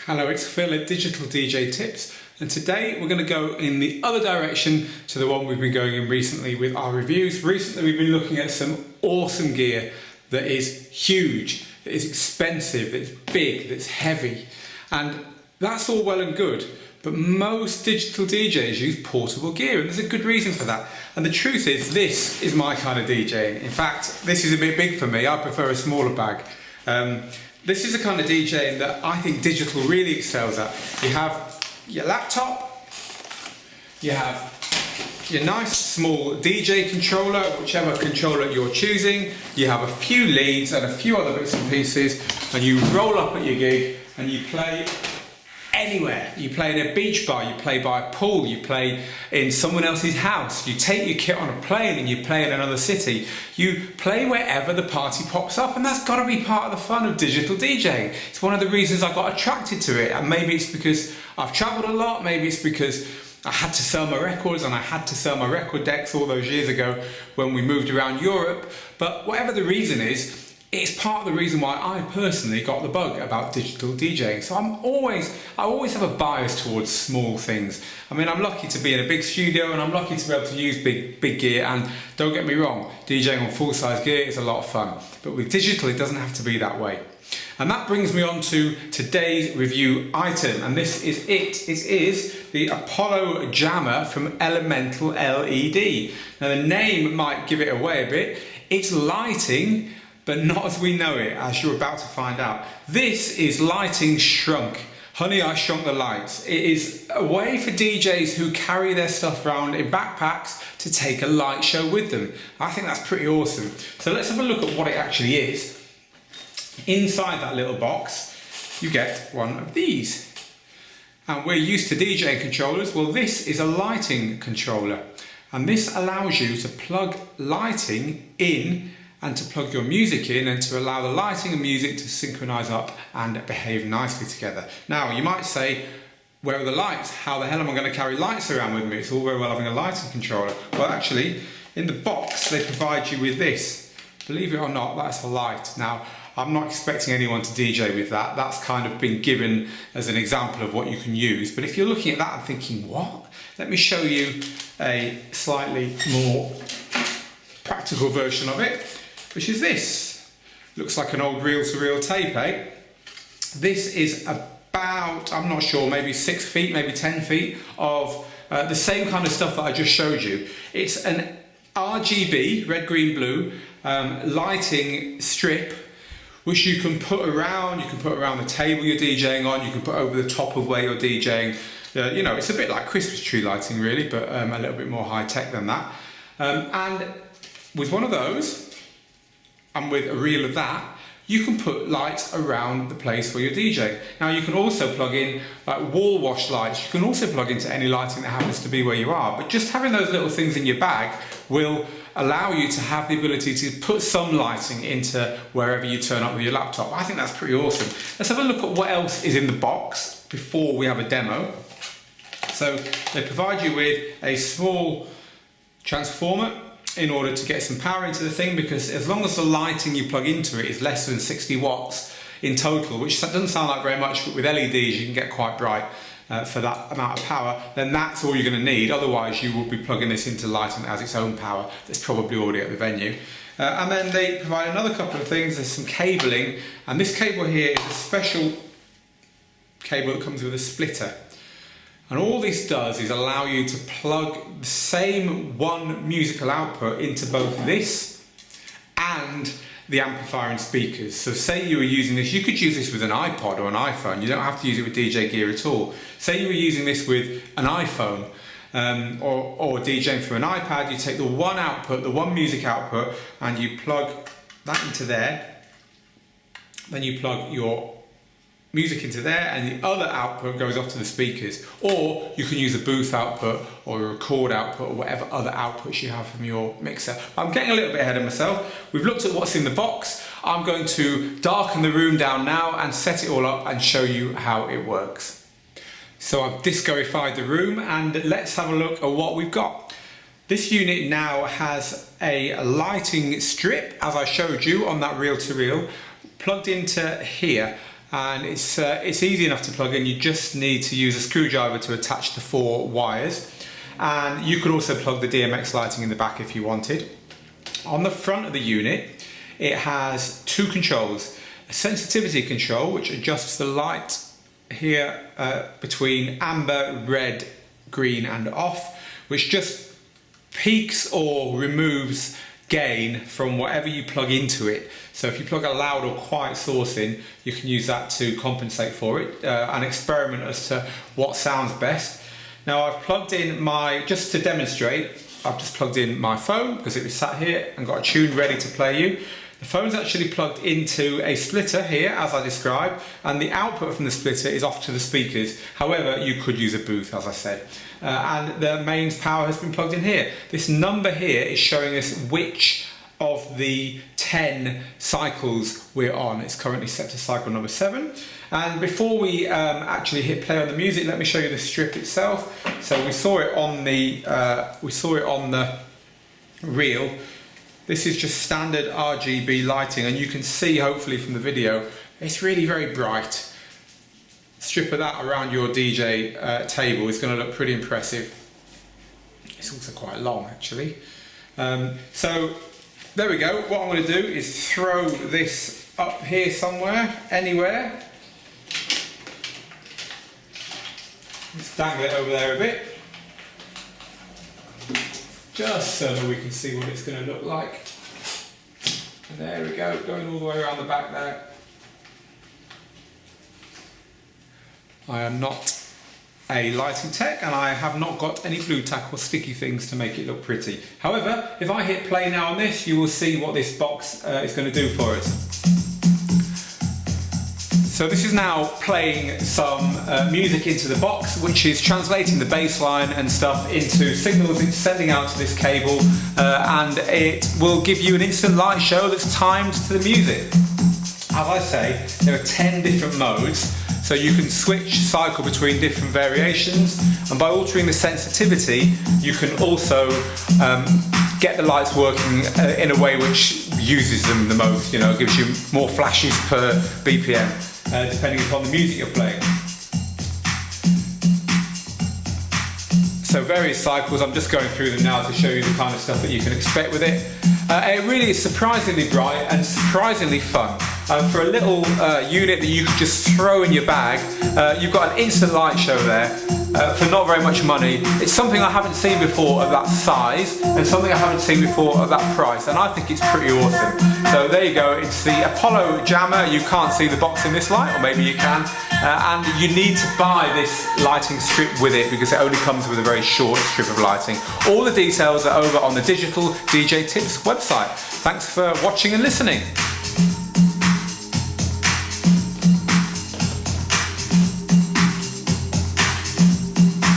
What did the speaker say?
Hello, it's Phil at Digital DJ Tips, and today we're going to go in the other direction to the one we've been going in recently with our reviews. Recently we've been looking at some awesome gear that is huge, that is expensive, that's big, that's heavy, and that's all well and good, but most digital DJs use portable gear, and there's a good reason for that. And the truth is, this is my kind of DJing. In fact, this is a bit big for me. I prefer a smaller bag. This is the kind of DJing that I think digital really excels at. You have your laptop, you have your nice small DJ controller, whichever controller you're choosing, you have a few leads and a few other bits and pieces, and you roll up at your gig and you play anywhere. You play in a beach bar, you play by a pool, you play in someone else's house, you take your kit on a plane and you play in another city. You play wherever the party pops up, and that's got to be part of the fun of digital DJing. It's one of the reasons I got attracted to it, and maybe it's because I've travelled a lot, maybe it's because I had to sell my records and I had to sell my record decks all those years ago when we moved around Europe, but whatever the reason is, it's part of the reason why I personally got the bug about digital DJing. So I always have a bias towards small things. I mean, I'm lucky to be in a big studio and I'm lucky to be able to use big gear, and don't get me wrong, DJing on full-size gear is a lot of fun. But with digital, it doesn't have to be that way. And that brings me on to today's review item, and this is it. It is the Apollo Jammer from Elemental LED. Now the name might give it away a bit. It's lighting, but not as we know it, as you're about to find out. This is lighting shrunk. Honey, I shrunk the lights. It is a way for DJs who carry their stuff around in backpacks to take a light show with them. I think that's pretty awesome. So let's have a look at what it actually is. Inside that little box, you get one of these. And we're used to DJing controllers. Well, this is a lighting controller. And this allows you to plug lighting in and to plug your music in and to allow the lighting and music to synchronize up and behave nicely together. Now, you might say, where are the lights? How the hell am I going to carry lights around with me? It's all very well having a lighting controller. Well, actually, in the box, they provide you with this. Believe it or not, that's a light. Now, I'm not expecting anyone to DJ with that. That's kind of been given as an example of what you can use. But if you're looking at that and thinking, what? Let me show you a slightly more practical version of it, which is this. Looks like an old reel-to-reel tape, eh? This is about, I'm not sure, maybe 6 feet, maybe 10 feet of the same kind of stuff that I just showed you. It's an RGB, red, green, blue, lighting strip, which you can put around the table you're DJing on, you can put over the top of where you're DJing. You know, it's a bit like Christmas tree lighting really, but a little bit more high tech than that. And with one of those, and with a reel of that, you can put lights around the place where you're DJing. Now you can also plug in wall wash lights. You can also plug into any lighting that happens to be where you are. But just having those little things in your bag will allow you to have the ability to put some lighting into wherever you turn up with your laptop. I think that's pretty awesome. Let's have a look at what else is in the box before we have a demo. So they provide you with a small transformer in order to get some power into the thing, because as long as the lighting you plug into it is less than 60 watts in total, which doesn't sound like very much, but with LEDs you can get quite bright for that amount of power, then that's all you're going to need. Otherwise you will be plugging this into lighting that has its own power that's probably already at the venue. And then they provide another couple of things. There's some cabling, and this cable here is a special cable that comes with a splitter. And all this does is allow you to plug the same one musical output into both this and the amplifier and speakers. So say you were using this, you could use this with an iPod or an iPhone. You don't have to use it with DJ gear at all. Say you were using this with an iPhone or DJing through an iPad, you take the one output, the one music output, and you plug that into there. Then you plug your music into there, and the other output goes off to the speakers. Or you can use a booth output or a record output or whatever other outputs you have from your mixer. I'm getting a little bit ahead of myself. We've looked at what's in the box. I'm going to darken the room down now and set it all up and show you how it works. So I've disco-ified the room, and let's have a look at what we've got. This unit now has a lighting strip, as I showed you on that reel-to-reel, plugged into here. and it's easy enough to plug in. You just need to use a screwdriver to attach the 4 wires, and you could also plug the DMX lighting in the back if you wanted. On the front of the unit, it has 2 controls. A sensitivity control, which adjusts the light here between amber, red, green and off, which just peaks or removes gain from whatever you plug into it. So if you plug a loud or quiet source in, you can use that to compensate for it and experiment as to what sounds best. Now I've plugged in just to demonstrate, I've just plugged in my phone because it was sat here and got a tune ready to play you. The phone's actually plugged into a splitter here, as I described, and the output from the splitter is off to the speakers. However, you could use a booth, as I said. And the mains power has been plugged in here. This number here is showing us which of the 10 cycles we're on. It's currently set to cycle number 7. And before we actually hit play on the music, let me show you the strip itself. So we saw it on the reel. This is just standard RGB lighting, and you can see hopefully from the video, it's really very bright. Strip of that around your DJ table is going to look pretty impressive. It's also quite long actually. So there we go. What I'm going to do is throw this up here somewhere, anywhere. Let's dangle it over there a bit. Just so that we can see what it's going to look like. And there we go, going all the way around the back there. I am not a lighting tech, and I have not got any blue tack or sticky things to make it look pretty. However, if I hit play now on this, you will see what this box is going to do for us. So this is now playing some music into the box, which is translating the bass line and stuff into signals it's sending out to this cable, and it will give you an instant light show that's timed to the music. As I say, there are 10 different modes, so you can cycle between different variations, and by altering the sensitivity, you can also get the lights working in a way which uses them the most, gives you more flashes per BPM. Depending upon the music you're playing. So various cycles, I'm just going through them now to show you the kind of stuff that you can expect with it. It really is surprisingly bright and surprisingly fun. For a little unit that you could just throw in your bag, you've got an instant light show there for not very much money. It's something I haven't seen before of that size, and something I haven't seen before of that price, and I think it's pretty awesome. So there you go, it's the Apollo Jammer. You can't see the box in this light, or maybe you can, and you need to buy this lighting strip with it because it only comes with a very short strip of lighting. All the details are over on the Digital DJ Tips website. Thanks for watching and listening.